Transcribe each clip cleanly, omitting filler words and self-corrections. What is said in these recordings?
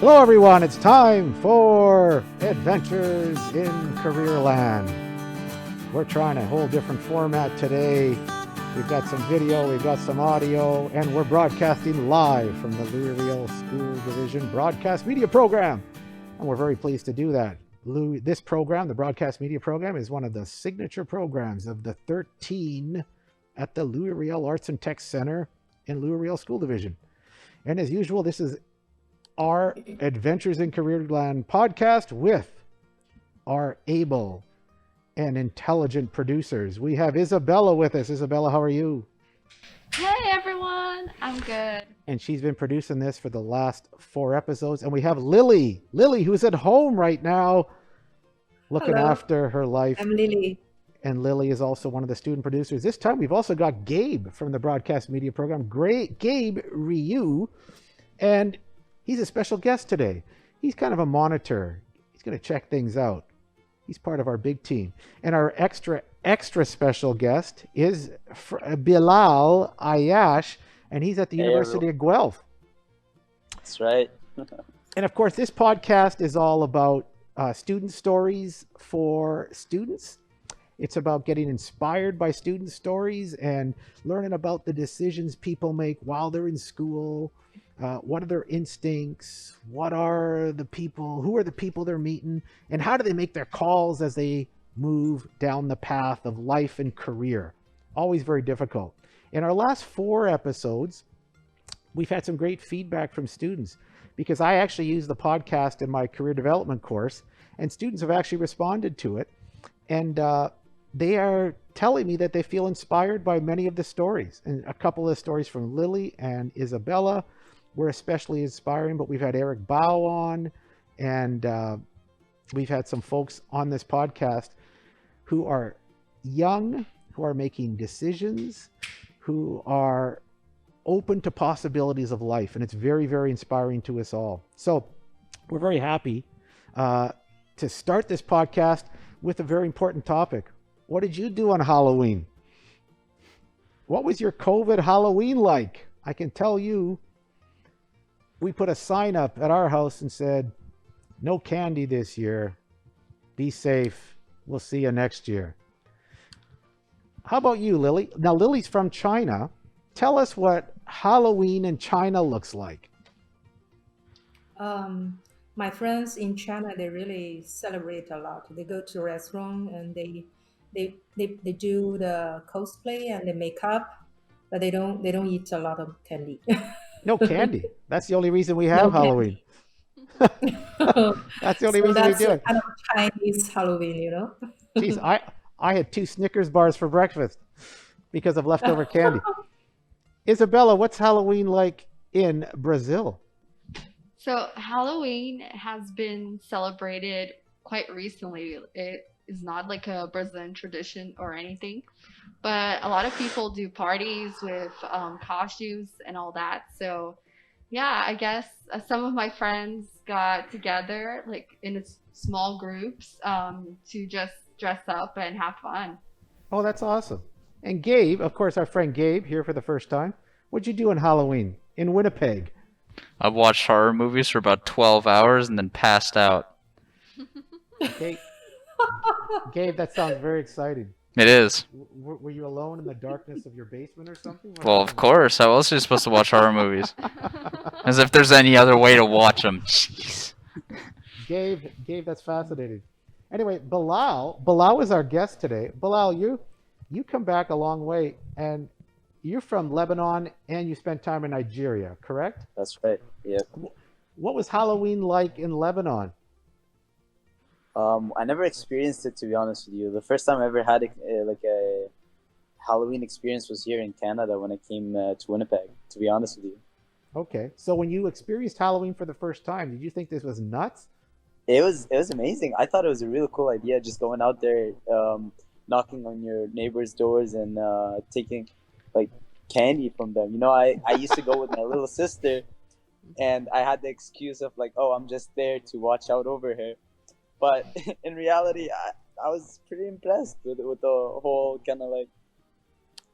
Hello everyone, it's time for Adventures in Careerland. We're trying a whole different format today. We've got some video, we've got some audio, and we're broadcasting live from the Louis Riel School Division Broadcast Media Program. And we're very pleased to do that. This program, the Broadcast Media Program, is one of the signature programs of the 13 at the Louis Riel Arts and Tech Center in Louis Riel School Division. And as usual, this is our Adventures in Careerland podcast with our able and intelligent producers. We have Isabella with us. Isabella, how are you? Hey everyone, I'm good. And she's been producing this for the last 4 episodes. And we have Lily, who's at home right now looking Hello. after her life. I'm Lily. And Lily is also one of the student producers. This time we've also got Gabe from the Broadcast Media Program. Great, Gabe Ryu. And he's a special guest today. He's kind of a monitor. He's going to check things out. He's part of our big team. And our extra special guest is Bilal Ayyache, and he's at the University of Guelph. That's right. And of course, this podcast is all about student stories for students. It's about getting inspired by student stories and learning about the decisions people make while they're in school. What are their instincts? Who are the people they're meeting? And how do they make their calls as they move down the path of life and career? Always very difficult. In our last 4 episodes, we've had some great feedback from students because I actually use the podcast in my career development course, and students have actually responded to it. And they are telling me that they feel inspired by many of the stories. And a couple of stories from Lily and Isabella were especially inspiring, but we've had Eric Bao on, and we've had some folks on this podcast who are young, who are making decisions, who are open to possibilities of life, and it's very, very inspiring to us all. So we're very happy to start this podcast with a very important topic. What did you do on Halloween? What was your COVID Halloween like? I can tell you, we put a sign up at our house and said, no candy this year. Be safe. We'll see you next year. How about you, Lily? Now, Lily's from China. Tell us what Halloween in China looks like. My friends in China, they really celebrate a lot. They go to a restaurant and they do the cosplay and the makeup, but they don't eat a lot of candy. No candy. That's the only reason we have No Halloween. That's the only reason we do it. Kind of Chinese Halloween, you know? Jeez, I had 2 Snickers bars for breakfast because of leftover candy. Isabella, what's Halloween like in Brazil? So Halloween has been celebrated quite recently. It is not like a Brazilian tradition or anything, but a lot of people do parties with costumes and all that. So yeah, I guess some of my friends got together like in small groups to just dress up and have fun. Oh, that's awesome. And Gabe, of course, our friend Gabe here for the first time. What'd you do on Halloween in Winnipeg? I watched horror movies for about 12 hours and then passed out. Okay. Gabe, that sounds very exciting. It is. Were you alone in the darkness of your basement or something? Well, of course. How else are you supposed to watch horror movies? As if there's any other way to watch them. Jeez. Gabe, that's fascinating. Anyway, Bilal is our guest today. Bilal, you come back a long way, and you're from Lebanon, and you spent time in Nigeria, correct? That's right. Yeah. What was Halloween like in Lebanon? I never experienced it, to be honest with you. The first time I ever had a Halloween experience was here in Canada when I came to Winnipeg, to be honest with you. Okay, so when you experienced Halloween for the first time, did you think this was nuts? It was amazing. I thought it was a really cool idea, just going out there, knocking on your neighbors' doors and taking like candy from them. You know, I used to go with my little sister, and I had the excuse of like, oh, I'm just there to watch out over her. But in reality, I was pretty impressed with the whole kind of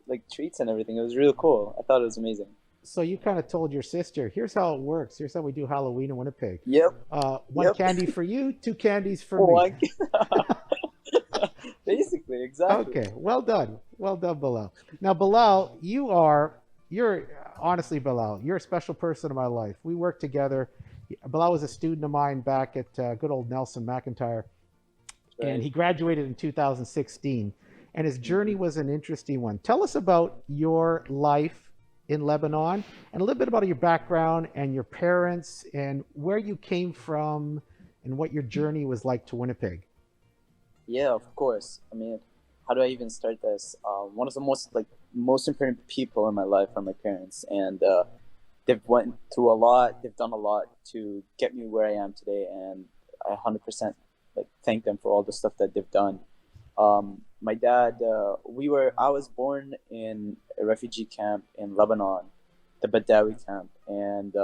like treats and everything. It was really cool. I thought it was amazing. So you kind of told your sister, here's how it works. Here's how we do Halloween in Winnipeg. Yep. One Yep. candy for you, two candies for Oh, me. Basically, exactly. Okay, well done. Well done, Bilal. Now, Bilal, you're honestly, Bilal, you're a special person in my life. We worked together. Bilal was a student of mine back at good old Nelson McIntyre, and Right. he graduated in 2016. And his journey was an interesting one. Tell us about your life in Lebanon and a little bit about your background and your parents and where you came from and what your journey was like to Winnipeg. Yeah, of course. I mean, how do I even start this? One of the most important people in my life are my parents, and they've went through a lot. They've done a lot to get me where I am today, and I 100% thank them for all the stuff that they've done. My dad, I was born in a refugee camp in Lebanon, the Badawi camp, and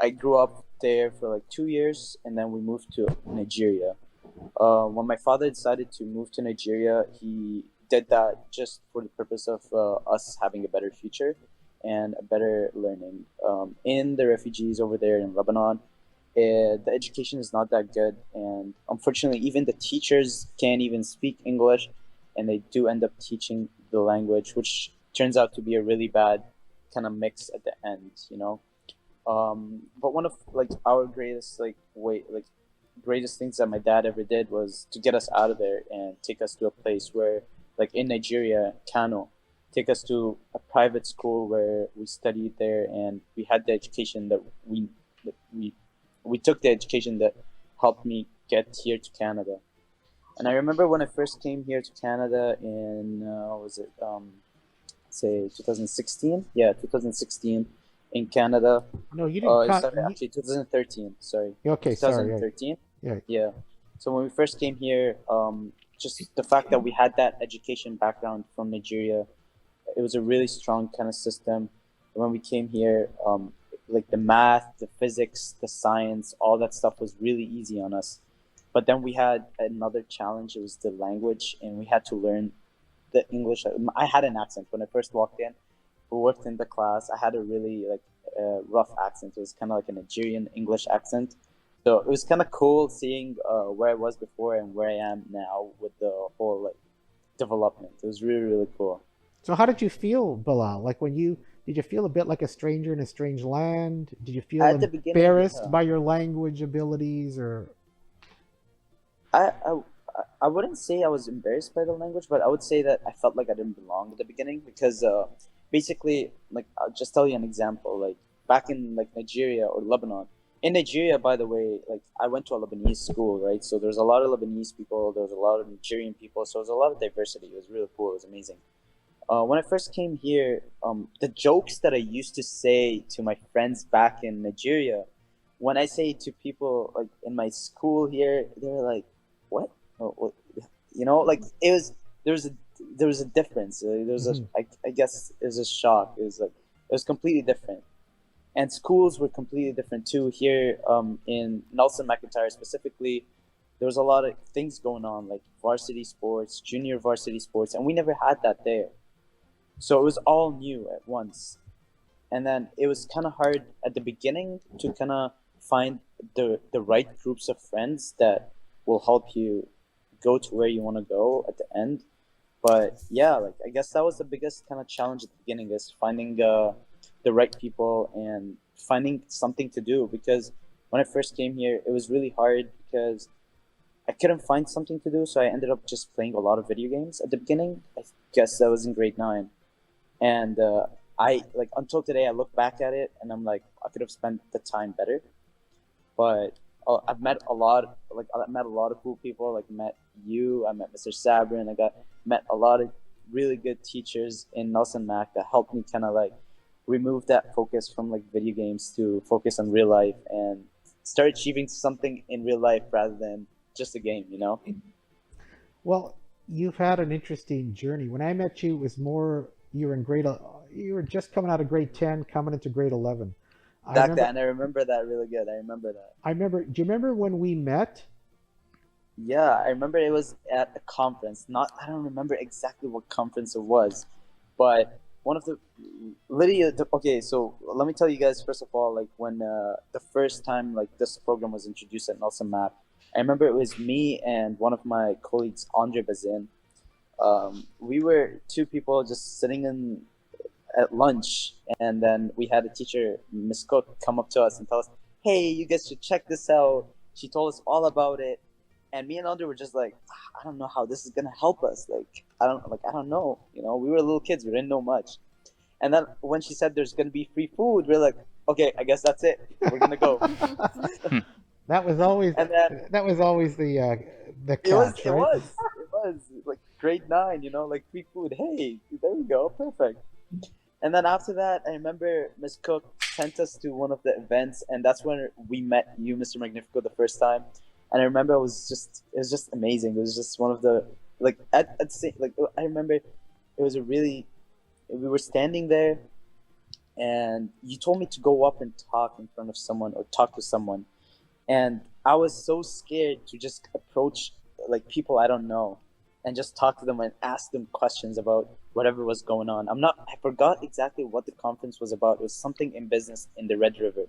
I grew up there for like 2 years, and then we moved to Nigeria. When my father decided to move to Nigeria, he did that just for the purpose of us having a better future and a better learning. In the refugees over there in Lebanon, the education is not that good, and unfortunately, even the teachers can't even speak English, and they do end up teaching the language, which turns out to be a really bad kind of mix at the end, you know. But one of our greatest things that my dad ever did was to get us out of there and take us to a place where, like in Nigeria, Kano, take us to a private school where we studied there, and we had the education that we took the education that helped me get here to Canada. And I remember when I first came here to Canada in say 2016? Yeah, 2016 in Canada. No, you didn't. Sorry, actually 2013. Sorry. Okay, sorry. 2013. Yeah. Yeah. So when we first came here, just the fact that we had that education background from Nigeria, it was a really strong kind of system. When we came here, like the math, the physics, the science, all that stuff was really easy on us. But then we had another challenge. It was the language, and we had to learn the English. I had an accent when I first walked in. We worked in the class. I had a really rough accent. It was kind of like a Nigerian English accent. So it was kind of cool seeing where I was before and where I am now with the whole development. It was really, really cool. So how did you feel, Bilal? Did you feel a bit like a stranger in a strange land? Did you feel At the beginning, embarrassed yeah. by your language abilities, or? I wouldn't say I was embarrassed by the language, but I would say that I felt like I didn't belong at the beginning because basically, I'll just tell you an example. Like back in Nigeria or Lebanon. In Nigeria, by the way, I went to a Lebanese school, right? So there's a lot of Lebanese people. There's a lot of Nigerian people. So there's a lot of diversity. It was really cool. It was amazing. When I first came here, the jokes that I used to say to my friends back in Nigeria, when I say to people in my school here, they were like, "What? Oh, what?" You know, it was there was a difference. There was I guess it was a shock. It was completely different, and schools were completely different too. Here, in Nelson McIntyre specifically, there was a lot of things going on, like varsity sports, junior varsity sports, and we never had that there. So it was all new at once. And then it was kind of hard at the beginning to kind of find the right groups of friends that will help you go to where you want to go at the end. But yeah, I guess that was the biggest kind of challenge at the beginning, is finding the right people and finding something to do. Because when I first came here, it was really hard because I couldn't find something to do. So I ended up just playing a lot of video games at the beginning. I guess that was in grade 9. And I until today, I look back at it and I'm like, I could have spent the time better. But I've met a lot, I met a lot of cool people. Met you, I met Mr. Sabrin. Met a lot of really good teachers in Nelson Mac that helped me kind of remove that focus from video games to focus on real life and start achieving something in real life rather than just a game, you know? Well, you've had an interesting journey. When I met you, it was more you were just coming out of grade 10, coming into grade 11. Exactly, and I remember that really good. I remember that. Do you remember when we met? Yeah, I remember it was at a conference. I don't remember exactly what conference it was, but one of the Lydia. Okay, so let me tell you guys first of all, like when the first time like this program was introduced at Nelson Map, I remember it was me and one of my colleagues, Andre Bazin. We were two people just sitting in at lunch, and then we had a teacher, Miss Cook, come up to us and tell us, "Hey, you guys should check this out." She told us all about it, and me and Andre were just like, "I don't know how this is gonna help us. I don't know. You know, we were little kids, we didn't know much." And then when she said there's gonna be free food, we're like, "Okay, I guess that's it. We're gonna go." That was always And then the it was catch, right? it was like grade 9, you know, like free food. Hey, there we go, perfect. And then after that, I remember Miss Cook sent us to one of the events, and that's when we met you, Mr. Magnifico, the first time. And I remember it was just amazing. It was just one of the like I remember it was a really we were standing there, and you told me to go up and talk in front of someone or talk to someone, and I was so scared to just approach like people I don't know and just talk to them and ask them questions about whatever was going on. I forgot exactly what the conference was about. It was something in business in the Red River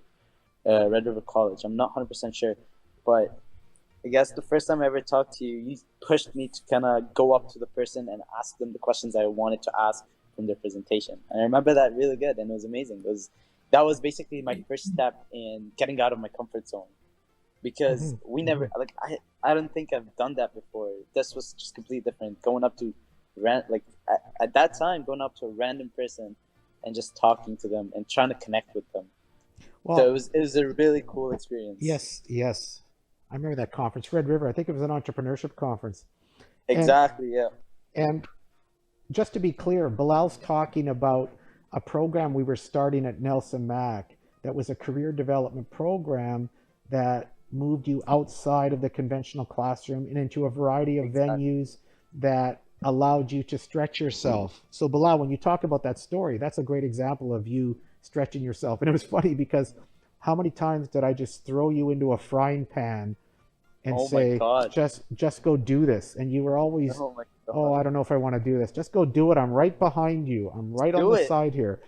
College. I'm not 100% sure, but I guess the first time I ever talked to you, you pushed me to kind of go up to the person and ask them the questions I wanted to ask from their presentation. And I remember that really good, and it was amazing. That was basically my first step in getting out of my comfort zone, because we never I don't think I've done that before. This was just completely different. Going up to at that time, going up to a random person and just talking to them and trying to connect with them. Well, So it was a really cool experience. yes. I remember that conference, Red River. I think it was an entrepreneurship conference. Exactly, yeah. And just to be clear, Bilal's talking about a program we were starting at Nelson Mac that was a career development program that moved you outside of the conventional classroom and into a variety of venues that allowed you to stretch yourself. So Bilal, when you talk about that story, that's a great example of you stretching yourself. And it was funny because how many times did I just throw you into a frying pan and say, just go do this? And you were always, oh, I don't know if I want to do this. Just go do it. I'm right behind you. I'm right on the side here.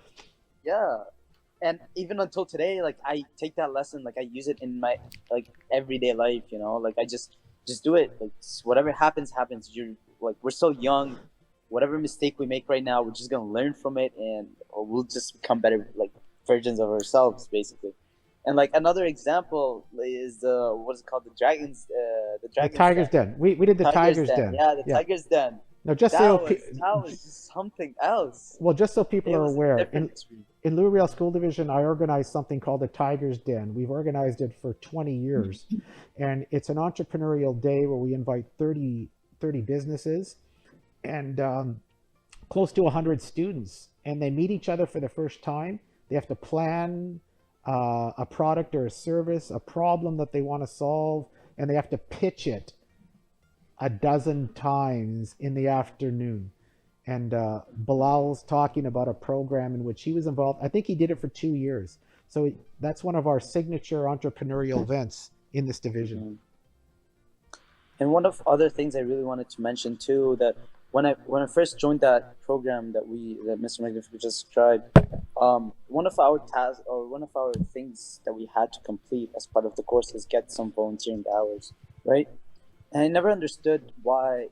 Yeah. And even until today, like I take that lesson, like I use it in my like everyday life, you know, like I just do it. Like whatever happens. You're like, we're so young. Whatever mistake we make right now, we're just gonna learn from it, and we'll just become better like versions of ourselves, basically. And like another example is what is it called? The Tiger's Den. We did the Tiger's Den. Yeah, the Tiger's Den. Now, just that was just something else. Well, just so people are aware, in Louis Riel School Division, I organized something called the Tiger's Den. We've organized it for 20 years. And it's an entrepreneurial day where we invite 30 businesses and close to 100 students. And they meet each other for the first time. They have to plan a product or a service, a problem that they want to solve, and they have to pitch it a dozen times in the afternoon. And Bilal's talking about a program in which he was involved. I think he did it for 2 years. So that's one of our signature entrepreneurial events in this division. And one of other things I really wanted to mention too, that when I first joined that program that Mr. Magnifico just described, one of our tasks or one of our things that we had to complete as part of the course is get some volunteering hours, right? And I never understood why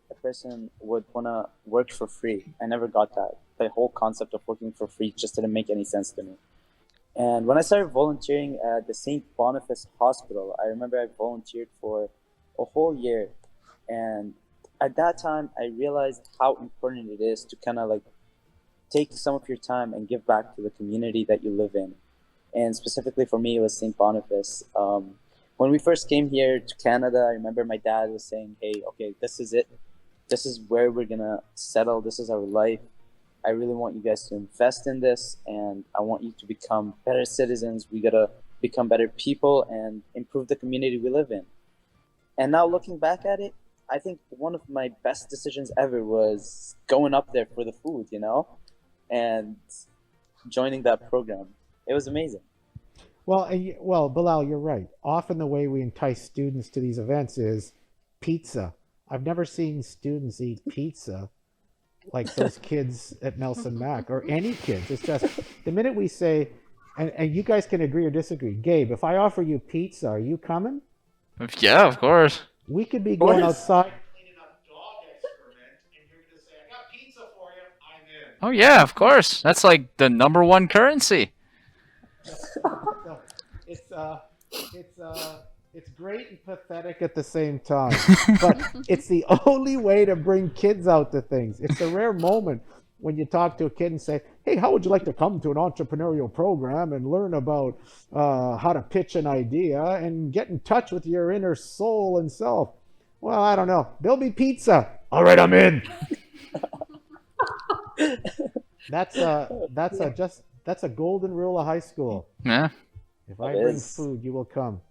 a person would want to work for free. I never got that. The whole concept of working for free just didn't make any sense to me. And when I started volunteering at the St. Boniface Hospital, I remember I volunteered for a whole year. And at that time, I realized how important it is to kind of like take some of your time and give back to the community that you live in. And specifically for me, it was St. Boniface. When we first came here to Canada, I remember my dad was saying, hey, okay, this is it. This is where we're going to settle. This is our life. I really want you guys to invest in this, and I want you to become better citizens. We got to become better people and improve the community we live in. And now looking back at it, I think one of my best decisions ever was going up there for the food, you know, and joining that program. It was amazing. Well, Bilal, you're right. Often the way we entice students to these events is pizza. I've never seen students eat pizza like those kids at Nelson Mac or any kids. It's just the minute we say, and you guys can agree or disagree. Gabe, if I offer you pizza, are you coming? Yeah, of course. We could be going course. outside cleaning up dog excrement, and you're going to say, I got pizza for you. I'm in. Oh yeah, of course. That's like the #1 currency. So it's great and pathetic at the same time, but it's the only way to bring kids out to things. It's a rare moment when you talk to a kid and say, hey, how would you like to come to an entrepreneurial program and learn about how to pitch an idea and get in touch with your inner soul and self? Well, I don't know. There'll be pizza. All right, I'm in. That's a golden rule of high school. Yeah. If I bring food, you will come.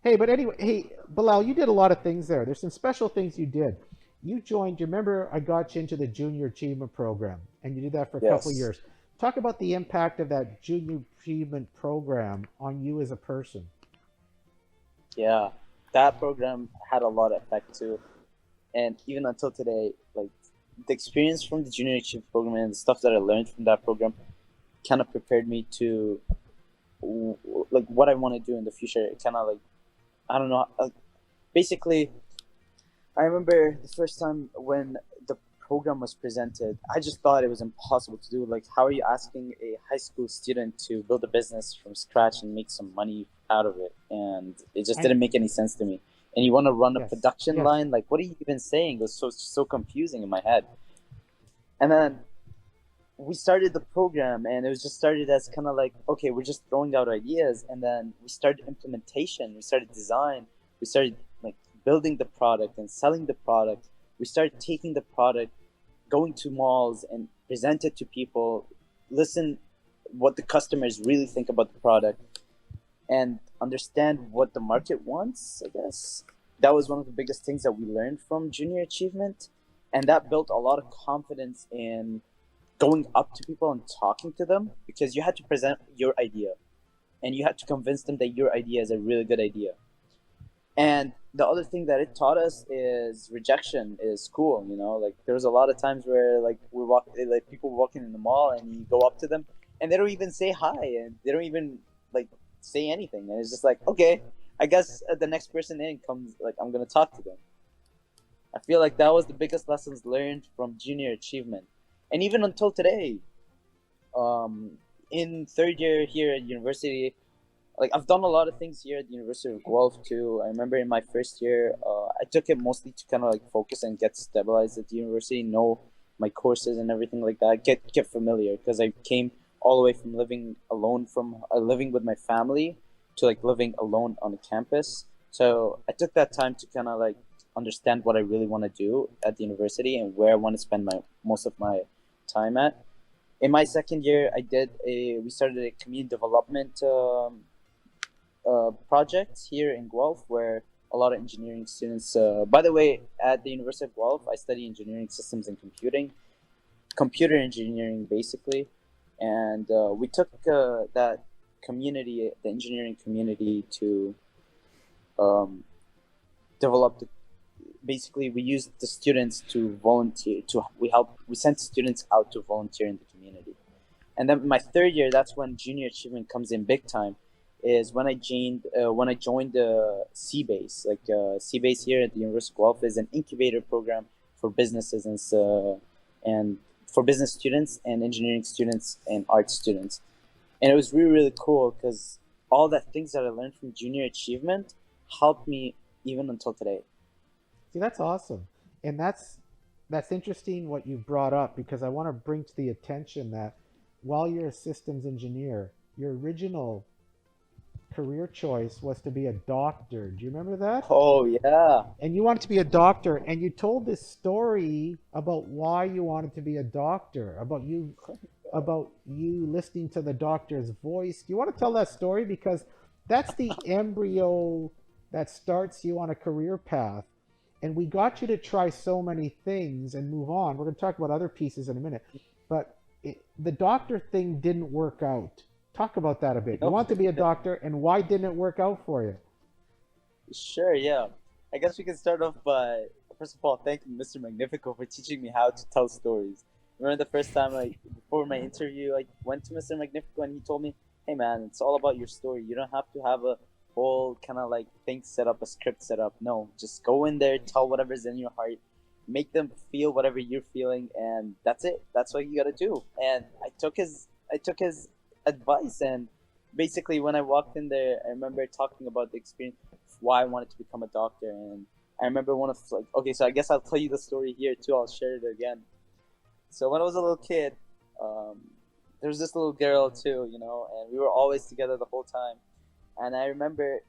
Hey, but anyway, hey, Bilal, you did a lot of things there. There's some special things you did. You remember I got you into the Junior Achievement Program, and you did that for a couple of years. Talk about the impact of that Junior Achievement Program on you as a person. Yeah, that program had a lot of effect too. And even until today, like the experience from the Junior Achievement Program and the stuff that I learned from that program kind of prepared me to like what I want to do in the future. It kind of like, I don't know, basically, I remember the first time when the program was presented, I just thought it was impossible to do. Like, how are you asking a high school student to build a business from scratch and make some money out of it? And it just didn't make any sense to me. And you want to run a production line? Like, what are you even saying? It was so confusing in my head. And then we started the program, and it was just started as kind of like, okay, we're just throwing out ideas, and then we started implementation, we started design, we started like building the product and selling the product. We started taking the product, going to malls and present it to people, listen what the customers really think about the product, and understand what the market wants, I guess. That was one of the biggest things that we learned from Junior Achievement, and that built a lot of confidence in going up to people and talking to them, because you had to present your idea and you had to convince them that your idea is a really good idea. And the other thing that it taught us is rejection is cool. You know, like there was a lot of times where like people walking in the mall and you go up to them and they don't even say hi and they don't even like say anything. And it's just like, okay, I guess the next person in comes, like I'm going to talk to them. I feel like that was the biggest lessons learned from Junior Achievement. And even until today, in third year here at university, like I've done a lot of things here at the University of Guelph too. I remember in my first year, I took it mostly to kind of like focus and get stabilized at the university, know my courses and everything like that, get familiar, because I came all the way from living alone, from living with my family to like living alone on a campus. So I took that time to kind of like understand what I really want to do at the university and where I want to spend most of my time at. In my second year, we started a community development project here in Guelph, where a lot of engineering students, by the way, at the University of Guelph, I study engineering systems and computer engineering basically. And we took that community, the engineering community, to develop basically we used the students to volunteer, we sent students out to volunteer in the community. And then my third year, that's when Junior Achievement comes in big time, is when I joined C-Base. Like C-Base here at the University of Guelph is an incubator program for businesses and for business students and engineering students and art students. And it was really, really cool because all the things that I learned from Junior Achievement helped me even until today. See, that's awesome. And that's interesting what you brought up, because I want to bring to the attention that while you're a systems engineer, your original career choice was to be a doctor. Do you remember that? Oh, yeah. And you wanted to be a doctor, and you told this story about why you wanted to be a doctor, about you listening to the doctor's voice. Do you want to tell that story? Because that's the embryo that starts you on a career path. And we got you to try so many things and move on. We're going to talk about other pieces in a minute. But the doctor thing didn't work out. Talk about that a bit. You want to be a doctor, and why didn't it work out for you? Sure, yeah. I guess we can start off by, first of all, thanking Mr. Magnifico for teaching me how to tell stories. remember the first time, like, before my interview, I went to Mr. Magnifico and he told me, hey man, it's all about your story. You don't have to have a whole kind of like thing set up, a script set up. No, just go in there, tell whatever's in your heart, make them feel whatever you're feeling, and that's it. That's what you gotta do. And I took his advice, and basically when I walked in there, I remember talking about the experience, why I wanted to become a doctor. And I remember one of, like, okay, so I guess I'll tell you the story here too. I'll share it again. So when I was a little kid, there was this little girl too, you know, and we were always together the whole time. And I remember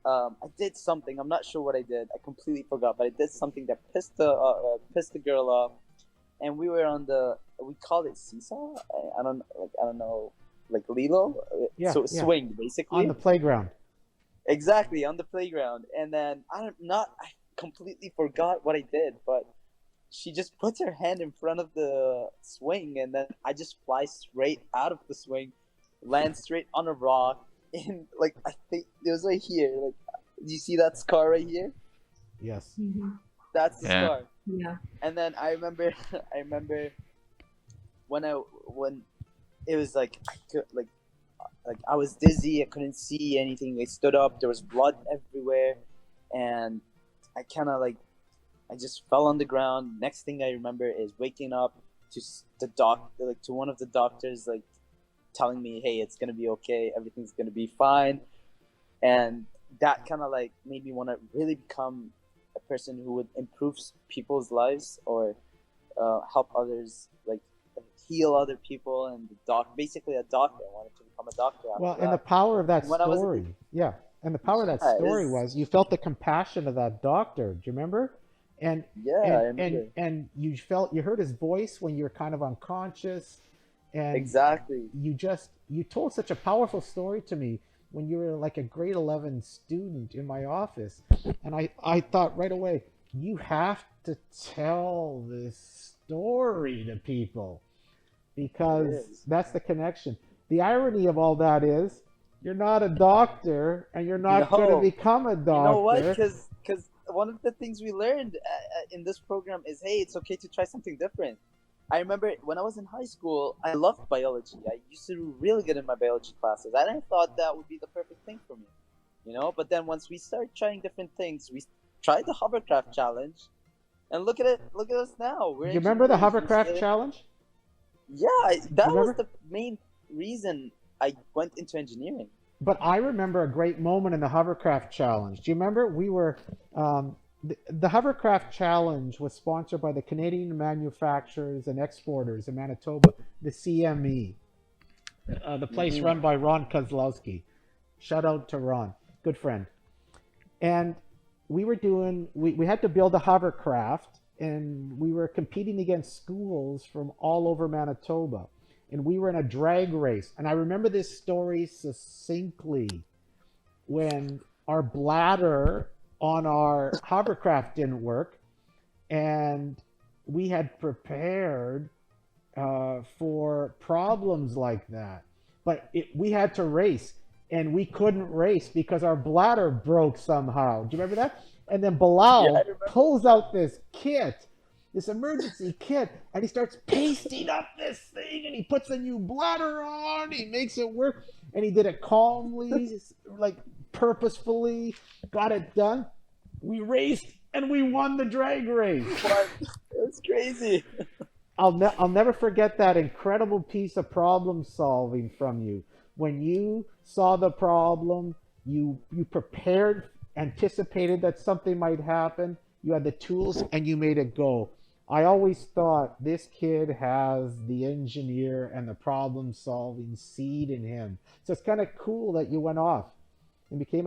I did something. I'm not sure what I did. I completely forgot, but I did something that pissed the girl off. And we were on we called it seesaw. I don't know, like Lilo. Yeah, So yeah. swing basically. On the playground. Exactly, on the playground. And then I completely forgot what I did, but she just puts her hand in front of the swing, and then I just fly straight out of the swing, land straight on a rock, and like I think it was right here. Like, do you see that scar right here? Yes. That's the Yeah. scar. Yeah. And then I remember when it was like I was dizzy, I couldn't see anything. I stood up, there was blood everywhere, and I kind of like I just fell on the ground. Next thing I remember is waking up to to one of the doctors, like, telling me, hey, it's gonna be okay, everything's gonna be fine. And that kind of like made me want to really become a person who would improve people's lives, or help others, like heal other people, and basically a doctor. I wanted to become a doctor after Well, that. and the power of that When I was a story, yeah, and the power of that Yeah, it story is- was you felt the compassion of that doctor. Do you remember? And Yeah, I remember. and you heard his voice when you were kind of unconscious, and Exactly. you told such a powerful story to me when you were like a grade 11 student in my office, and I thought right away, you have to tell this story to people, because It is. that's the connection. The irony of all that is you're not a doctor, and you're not going to No. become a doctor. You know what? Because one of the things we learned in this program is, hey, it's okay to try something different. I remember when I was in high school, I loved biology. I used to do really good in my biology classes, and I thought that would be the perfect thing for me, you know. But then once we started trying different things, we tried the hovercraft challenge, and look at it. Look at us now. We're You remember the engineers. hovercraft challenge? Yeah, that was Remember? the main reason I went into engineering. But I remember a great moment in the hovercraft challenge. Do you remember? We were the hovercraft challenge was sponsored by the Canadian Manufacturers and Exporters in Manitoba, the CME, the place run by Ron Kozlowski. Shout out to Ron, good friend. And we were we had to build a hovercraft, and we were competing against schools from all over Manitoba. And we were in a drag race. And I remember this story succinctly, when our bladder on our hovercraft didn't work, and we had prepared for problems like that. But we had to race, and we couldn't race because our bladder broke somehow. Do you remember that? And then Bilal Yeah, I remember. pulls out this kit, this emergency kit, and he starts pasting up this thing, and he puts a new bladder on, he makes it work, and he did it calmly, like purposefully, got it done. We raced, and we won the drag race. But it was crazy. I'll never forget that incredible piece of problem solving from you. When you saw the problem, you prepared, anticipated that something might happen, you had the tools, and you made it go. I always thought this kid has the engineer and the problem solving seed in him. So it's kind of cool that you went off and became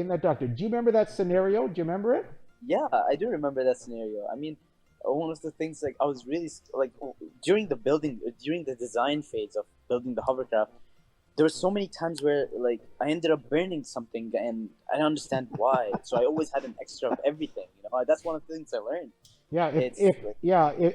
that doctor. Do you remember that scenario? Do you remember it? Yeah, I do remember that scenario. I mean, one of the things, like, I was really like during the design phase of building the hovercraft, there were so many times where, like, I ended up burning something, and I don't understand why. So I always had an extra of everything. You know, that's one of the things I learned. Yeah, It's if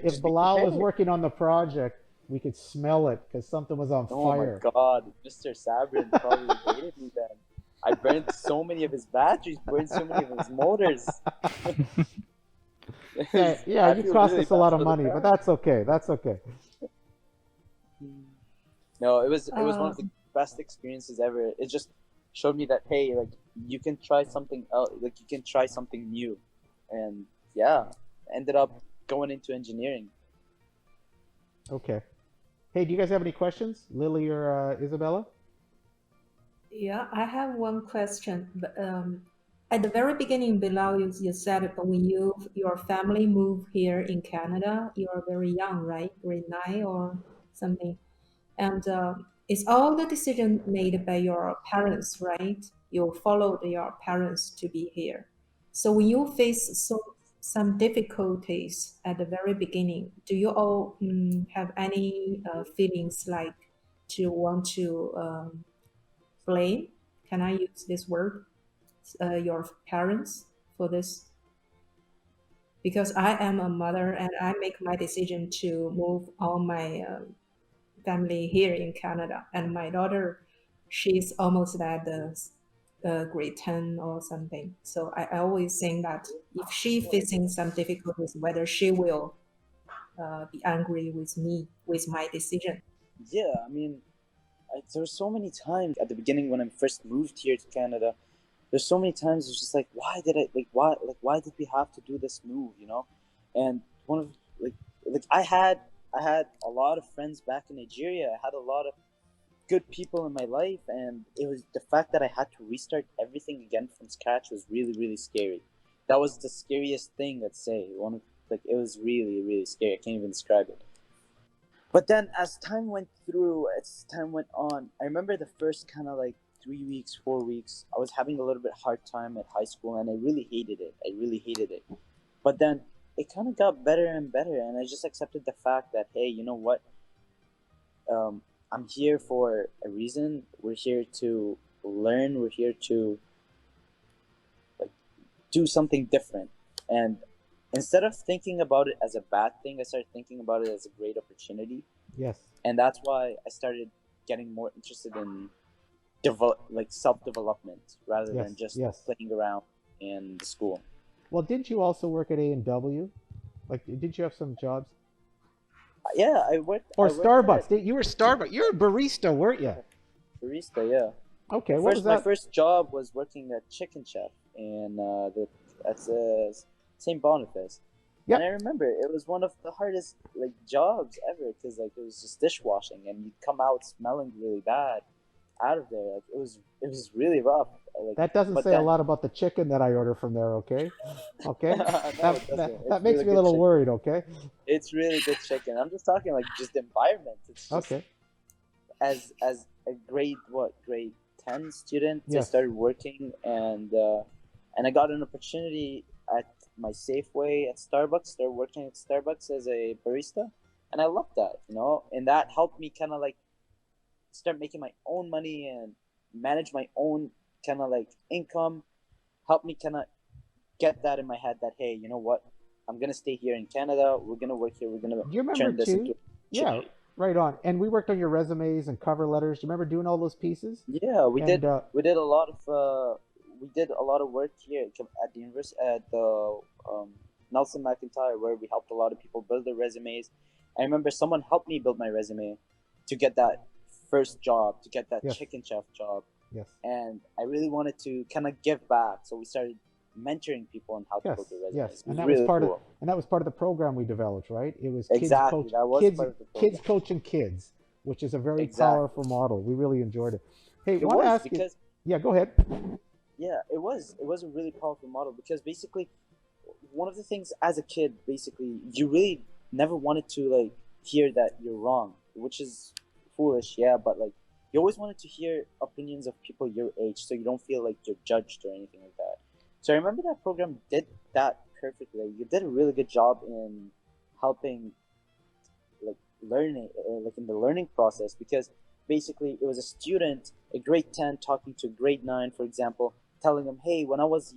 just be Bilal was prepared. working on the project, we could smell it because something was on Oh fire. my God, Mr. Sabrin probably hated me then. I burned so many of his batteries, burned so many of his motors. Yeah, I you feel cost really us a bad lot of for the money, but parents. that's okay. That's okay. No, it was one of the Um, best experiences ever. It just showed me that hey, like you can try something else, like you can try something new, and yeah, ended up going into engineering. Okay. Hey, do you guys have any questions, Lily or Isabella? yeah, I have one question. At the very beginning, Bilal, you said when your family moved here in Canada, you are very young, right? Grade 9 or something. And it's all the decision made by your parents, right? You followed your parents to be here. So when you face some difficulties at the very beginning, do you all have any feelings like to want to blame? Can I use this word? Your parents for this? Because I am a mother and I make my decision to move all my family here in Canada, and my daughter, she's almost at the grade 10 or something. So I always think that if she facing some difficulties, whether she will be angry with me with my decision. Yeah, I mean, there were so many times at the beginning when I first moved here to Canada. There's so many times it's just like, why did we have to do this move, you know? And one of like I had a lot of friends back in Nigeria. I had a lot of good people in my life, and it was the fact that I had to restart everything again from scratch was really really scary. That was the scariest thing, let's say. It was really really scary. I can't even describe it. But then as time went through, as time went on, I remember the first kind of like 3 weeks, 4 weeks, I was having a little bit hard time at high school, and I really hated it. I really hated it. But then it kind of got better and better, and I just accepted the fact that hey, you know what? Um, I'm here for a reason. We're here to learn. We're here to like do something different. And instead of thinking about it as a bad thing, I started thinking about it as a great opportunity. Yes. And that's why I started getting more interested in self development rather Yes. than just Yes. playing around in the school. Well, didn't you also work at A&W? Like, did you have some jobs? Yeah, I worked. Or I worked at Starbucks? You were Starbucks. You're a barista, weren't you? barista. Yeah, Okay. What was my that? first job was working at Chicken Chef in the at St. Boniface, and I Yep. remember it was one of the hardest like jobs ever because like it was just dishwashing and you'd come out smelling really bad out of there. Like it was really rough. Like, That doesn't but say a then lot about the chicken that I order from there. Okay. Okay. no, it doesn't. That It's makes really me a good little chicken. worried. Okay. It's really good chicken. I'm just talking like just the environment. It's just Okay. as a grade 10 student, I Yes. started working and I got an opportunity at my Safeway at Starbucks. Started working at Starbucks as a barista, and I loved that. And that helped me kind of like start making my own money and manage my own kind of like income. Helped me kind of get that in my head that hey, you know what? I'm gonna stay here in Canada. We're gonna work here. We're gonna Do you remember turn this into too? an Yeah. opportunity. Right on. And we worked on your resumes and cover letters. Do you remember doing all those pieces? Yeah, we And did. We did a lot of work here at the university at the Nelson McIntyre, where we helped a lot of people build their resumes. I remember someone helped me build my resume to get that first job, to get that yes. chicken chef job, Yes. and I really wanted to kind of give back. So we started mentoring people on how to Yes. build their Yes. resumes. It And was that was really part of cool. the program we developed, right? It was Exactly, that was part of the kids program. coaching kids, which is a very Exactly, powerful model. We really enjoyed it. Hey, it want to was ask you? because Yeah, go ahead. yeah, it was a really powerful model because basically one of the things as a kid, basically, you really never wanted to like hear that you're wrong, which is foolish, yeah. But like, you always wanted to hear opinions of people your age, so you don't feel like you're judged or anything like that. So I remember that program did that perfectly. You did a really good job in helping like learning, like in the learning process, because basically it was a student, a grade 10 talking to grade 9, for example, telling them, hey, when I was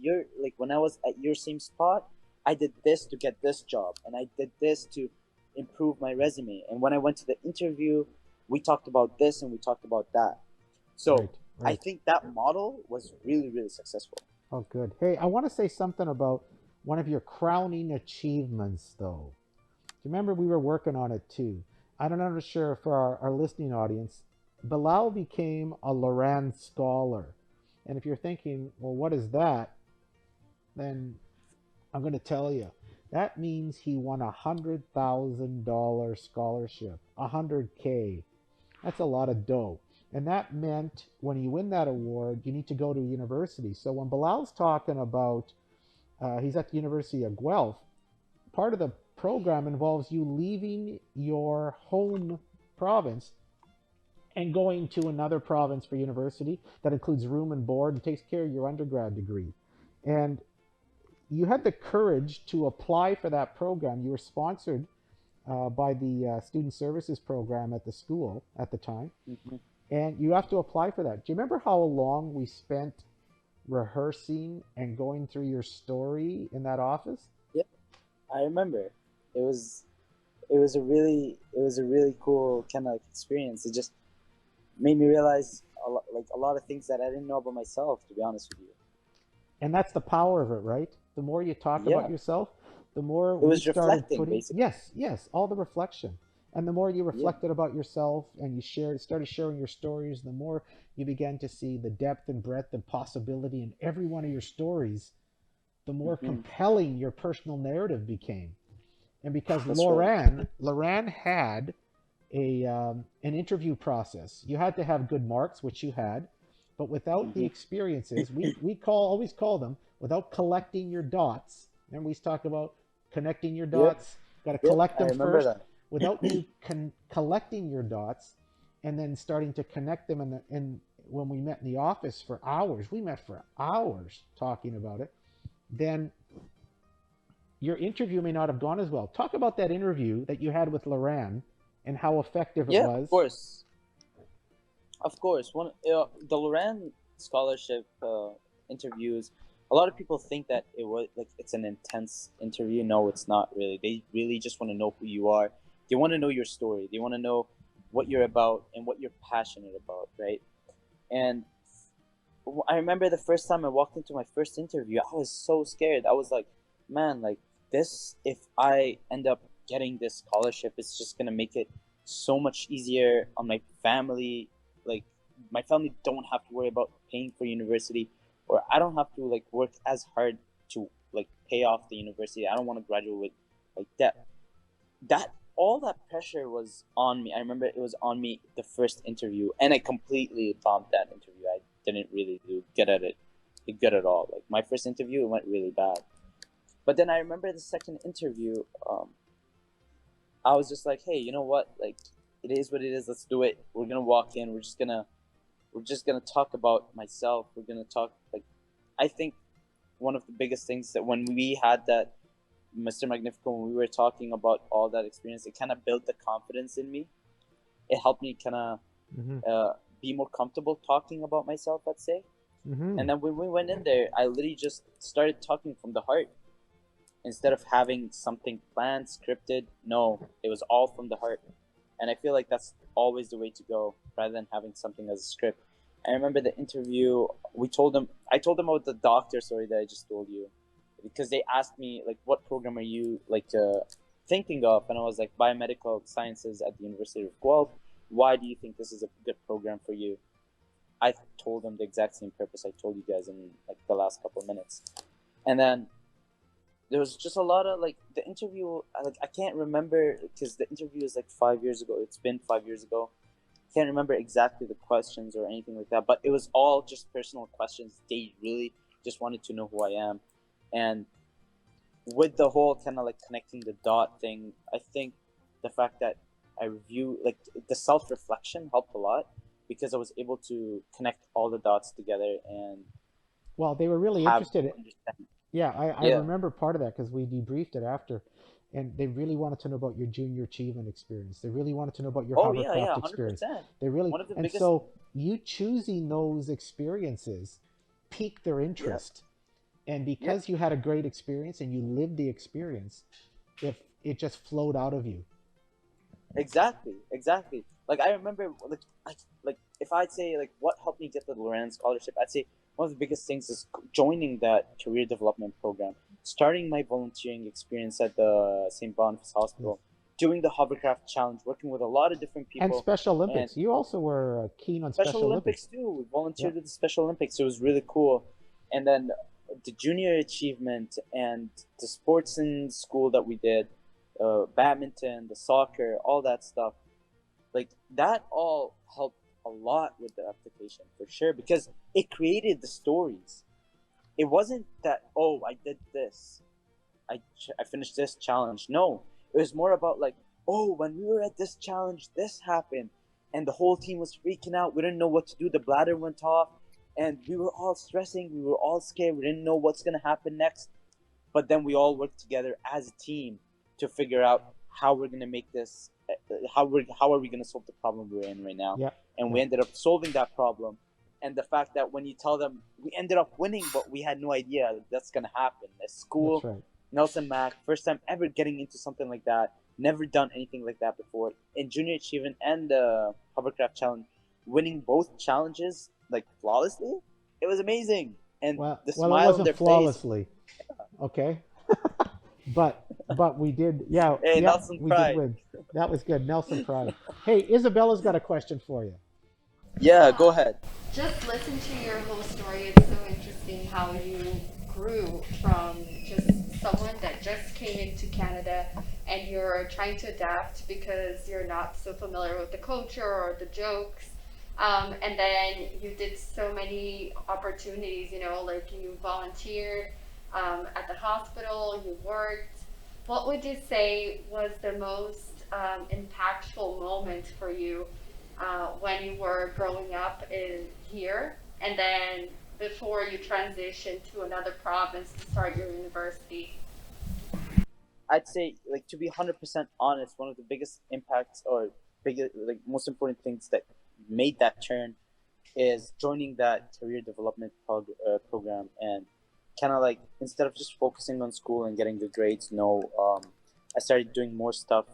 at your same spot, I did this to get this job, and I did this to improve my resume, and when I went to the interview, we talked about this and we talked about that. So Right. I Right. think that model was really really successful. Oh, good. Hey, I want to say something about one of your crowning achievements, though? Do you remember we were working on it too? I don't know sure for our listening audience. Bilal became a Loran scholar. And if you're thinking, well, what is that? Then I'm going to tell you. That means he won $100,000 scholarship, 100K. That's a lot of dough. And that meant when you win that award, you need to go to a university. So when Bilal's talking about he's at the University of Guelph, part of the program involves you leaving your home province and going to another province for university that includes room and board and takes care of your undergrad degree. And you had the courage to apply for that program. You were sponsored by the student services program at the school at the time. Mm-hmm. And you have to apply for that. Do you remember how long we spent rehearsing and going through your story in that office? Yeah, I remember. It was a really cool kind of experience. It just made me realize a lot of things that I didn't know about myself, to be honest with you. And that's the power of it, right? The more you talk about yourself, the more it was we started reflecting, putting basically. yes, all the reflection. And the more you reflected about yourself and you started sharing your stories, the more you began to see the depth and breadth and possibility in every one of your stories, the more compelling your personal narrative became. And because Loran had an interview process, you had to have good marks, which you had, but without the experiences, we always call them, without collecting your dots. Remember we talked about connecting your dots. Got to collect them first. That. Without you collecting your dots and then starting to connect them, and when we met in the office for hours, we met for hours talking about it, then your interview may not have gone as well. Talk about that interview that you had with Loran and how effective it was. Of course. Of course. The Loran scholarship interviews, a lot of people think that it's an intense interview. No, it's not really. They really just want to know who you are. They want to know your story. They want to know what you're about and what you're passionate about, right? And I remember the first time I walked into my first interview, I was so scared. I was like, man, like this, if I end up getting this scholarship, it's just going to make it so much easier on my family. Like my family don't have to worry about paying for university, or I don't have to like work as hard to like pay off the university. I don't want to graduate with like debt. All that pressure was on me. I remember it was on me the first interview, and I completely bombed that interview. I didn't really do good at all. Like my first interview, it went really bad. But then I remember the second interview. I was just like, hey, you know what? Like, it is what it is. Let's do it. We're gonna walk in. We're just gonna talk about myself. We're gonna talk like, I think one of the biggest things that when we had that Mr. Magnifico, when we were talking about all that experience, it kind of built the confidence in me. It helped me kind of be more comfortable talking about myself, let's say. And then when we went in there, I literally just started talking from the heart. Instead of having something planned, scripted, no, it was all from the heart. And I feel like that's always the way to go, rather than having something as a script. I remember the interview, I told them about the doctor story that I just told you. Because they asked me, like, what program are you, like, thinking of? And I was like, biomedical sciences at the University of Guelph. Why do you think this is a good program for you? I told them the exact same purpose I told you guys in, like, the last couple of minutes. And then there was just a lot of, like, the interview, like, I can't remember, because the interview is, like, 5 years ago. It's been 5 years ago. I can't remember exactly the questions or anything like that, but it was all just personal questions. They really just wanted to know who I am. And with the whole kind of like connecting the dot thing, I think the fact that I review, like the self-reflection helped a lot, because I was able to connect all the dots together and well, they were really interested. I Yeah. remember part of that because we debriefed it after, and they really wanted to know about your junior achievement experience. They really wanted to know about your hovercraft experience. 100%. They really, One of the and biggest- so you choosing those experiences piqued their interest. And because you had a great experience and you lived the experience, if it just flowed out of you. Exactly. Like I remember, like if I'd say like what helped me get the Loran scholarship, I'd say one of the biggest things is joining that career development program. starting my volunteering experience at the St. Boniface Hospital, doing the hovercraft challenge, working with a lot of different And people, Special and Olympics. You also were keen on Special Special Olympics. Olympics too. We Yeah. volunteered with the Special Olympics. It was really cool. And then the junior achievement and the sports in school that we did, badminton, the soccer, all that stuff, like that all helped a lot with the application for sure, because it created the stories. It wasn't that, oh, I did this, I finished this challenge. No, it was more about like, oh, when we were at this challenge, this happened, and the whole team was freaking out. We didn't know what to do. The bladder went off, and we were all stressing. We were all scared. We didn't know what's gonna happen next. But then we all worked together as a team to figure out how we're gonna make this. How are we gonna solve the problem we're in right now? Yeah. And we ended up solving that problem. And the fact that when you tell them we ended up winning, but we had no idea that's gonna happen. At school, That's right. Nelson Mack, first time ever getting into something like that. Never done anything like that before. In junior achievement and the hovercraft challenge, winning both challenges like flawlessly, it was amazing. And Well, the well, it smile on wasn't their face. flawlessly. Okay. But we did. Yeah. Hey, yeah, Nelson we cried. did win. That was good. Nelson cried. Hey, Isabella's got a question for you. Yeah, go ahead. Just listen to your whole story. It's so interesting how you grew from just someone that just came into Canada and you're trying to adapt because you're not so familiar with the culture or the jokes. And then you did so many opportunities, like you volunteered at the hospital, you worked. What would you say was the most impactful moment for you when you were growing up here, and then before you transitioned to another province to start your university? I'd say, like, to be 100% honest, one of the biggest impacts or biggest, like, most important things that made that turn is joining that career development program, and kind of like, instead of just focusing on school and getting the grades, I started doing more stuff,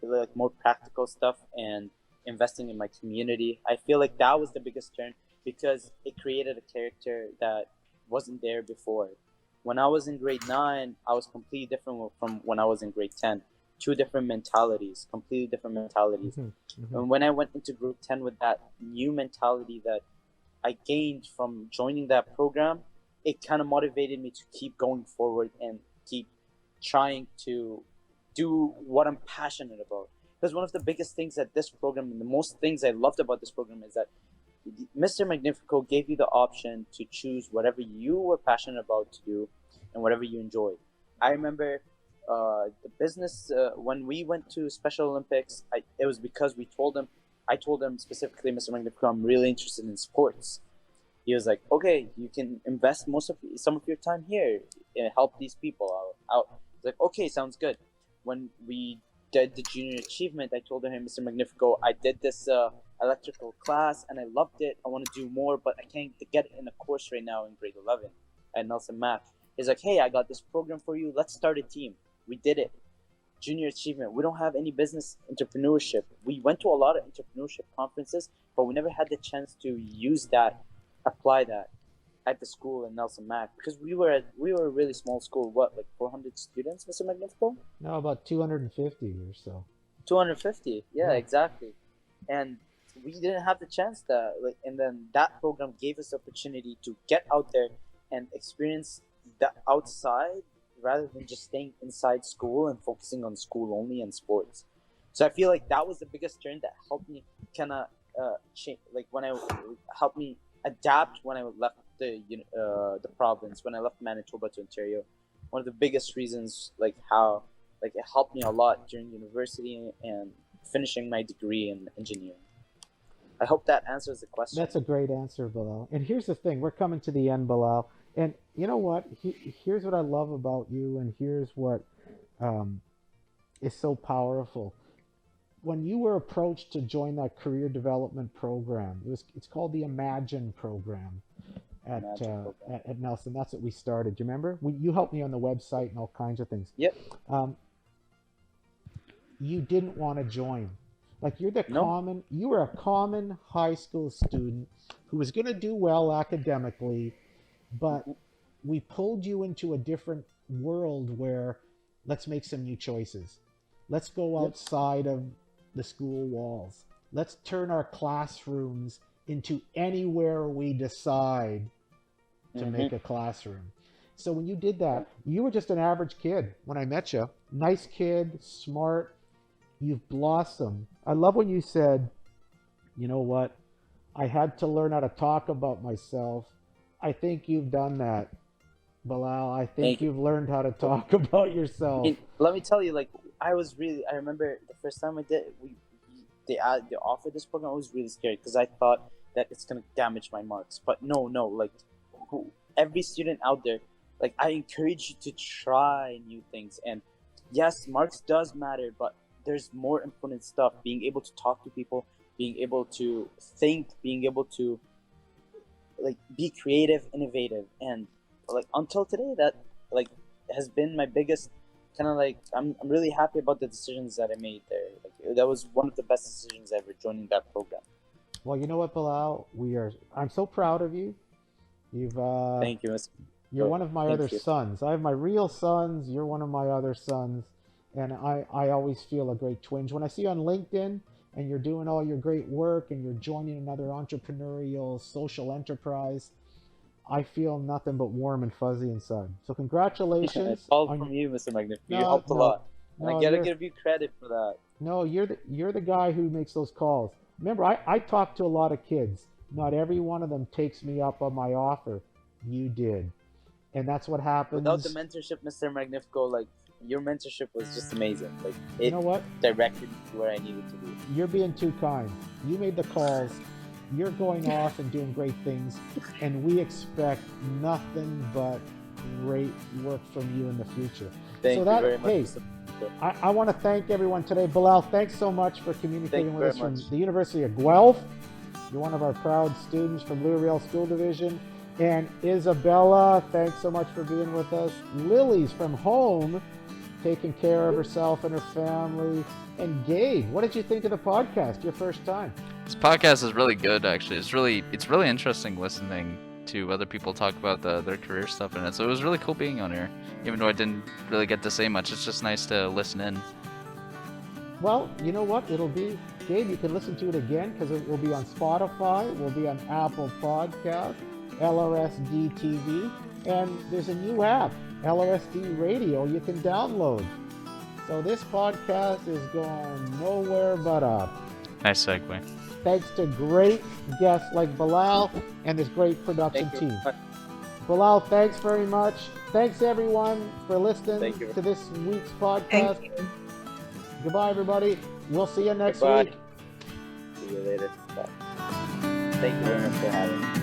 like more practical stuff, and investing in my community. I feel like that was the biggest turn because it created a character that wasn't there before. When I was in grade 9, I was completely different from when I was in grade 10. Two different mentalities, completely different mentalities. And when I went into grade 10 with that new mentality that I gained from joining that program, it kind of motivated me to keep going forward and keep trying to do what I'm passionate about. Because one of the biggest things that this program, and the most things I loved about this program, is that Mr. Magnifico gave you the option to choose whatever you were passionate about to do and whatever you enjoyed. I remember the business, when we went to Special Olympics, it was because I told him specifically, Mr. Magnifico, I'm really interested in sports. He was like, okay, you can invest some of your time here and help these people out. I was like, okay, sounds good. When we did the junior achievement, I told him, Mr. Magnifico, I did this electrical class and I loved it. I want to do more, but I can't get it in a course right now in grade 11 at Nelson Mack. He's like, hey, I got this program for you. Let's start a team. We did it. Junior achievement. We don't have any business entrepreneurship. We went to a lot of entrepreneurship conferences, but we never had the chance to use that, apply that at the school in Nelson Mack, because we were a really small school. What, like 400 students, Mr. Magnifico? No, about 250 or so. 250. Yeah, Yeah. exactly. And we didn't have the chance to, like, and then that program gave us the opportunity to get out there and experience the outside rather than just staying inside school and focusing on school only and sports. So I feel like that was the biggest turn that helped me kind of change, like when I helped me adapt when I left the province, when I left Manitoba to Ontario. One of the biggest reasons, like how, like it helped me a lot during university and finishing my degree in engineering. I hope that answers the question. That's a great answer, Bilal. And here's the thing, we're coming to the end, Bilal. And you know what? Here's what I love about you, and here's what is so powerful. When you were approached to join that career development program, it's called the Imagine program at Nelson. That's what we started. Do you remember? You helped me on the website and all kinds of things. Yep. You didn't want to join. Like you were a common high school student who was going to do well academically, but we pulled you into a different world where let's make some new choices. Let's go Yep. outside of the school walls. Let's turn our classrooms into anywhere we decide to Mhm. make a classroom. So when you did that, you were just an average kid when I met you. Nice kid, smart. You've blossomed. I love when you said, you know what? I had to learn how to talk about myself. I think you've done that, Bilal. I think Thank you. you've learned how to talk about yourself. And let me tell you, like, I remember the first time they offered this program, I was really scared because I thought that it's gonna damage my marks. But no, like, every student out there, like, I encourage you to try new things. And yes, marks does matter, but there's more important stuff. Being able to talk to people, being able to think, being able to, like, be creative, innovative, and, like, until today, that, like, has been my biggest kind of, like, I'm really happy about the decisions that I made there. Like, that was one of the best decisions ever, joining that program. Well, you know what, Bilal? I'm so proud of you. Thank you, Mr. You're one of my Thank other you. sons. I have my real sons. You're one of my other sons. And I always feel a great twinge. When I see you on LinkedIn and you're doing all your great work and you're joining another entrepreneurial social enterprise, I feel nothing but warm and fuzzy inside. So congratulations. It's all on- from you, Mr. Magnifico. You No, helped a lot. And no, I gotta you're- give you credit for that. No, you're the guy who makes those calls. Remember, I talk to a lot of kids. Not every one of them takes me up on my offer. You did. And that's what happens. Without the mentorship, Mr. Magnifico, like, your mentorship was just amazing. Like, it You know what? directed me to where I needed to be. You're being too kind. You made the calls. You're going off and doing great things. And we expect nothing but great work from you in the future. Thank So you that- very much, hey, Mr. Magnifico. I want to thank everyone today. Bilal, thanks so much for communicating Thank you with us very from much. the University of Guelph. You're one of our proud students from Louis Riel School Division. And Isabella, thanks so much for being with us. Lily's from home, taking care of herself and her family. And Gabe, what did you think of the podcast? Your first time? This podcast is really good, actually. It's really interesting listening to other people talk about their career stuff in it. So it was really cool being on here, even though I didn't really get to say much. It's just nice to listen in. Well, you know what? It'll be, Gabe, you can listen to it again because it will be on Spotify, it will be on Apple Podcast, LRSDTV, and there's a new app, LRSD Radio, you can download. So this podcast is going nowhere but up. Nice segue. Thanks to great guests like Bilal and this great production Thank you. team. Bilal, thanks very much. Thanks everyone for listening Thank you. to this week's podcast. Thank you. Goodbye everybody. We'll see you next Goodbye. week. See you later. Bye. Thank you very much for having me.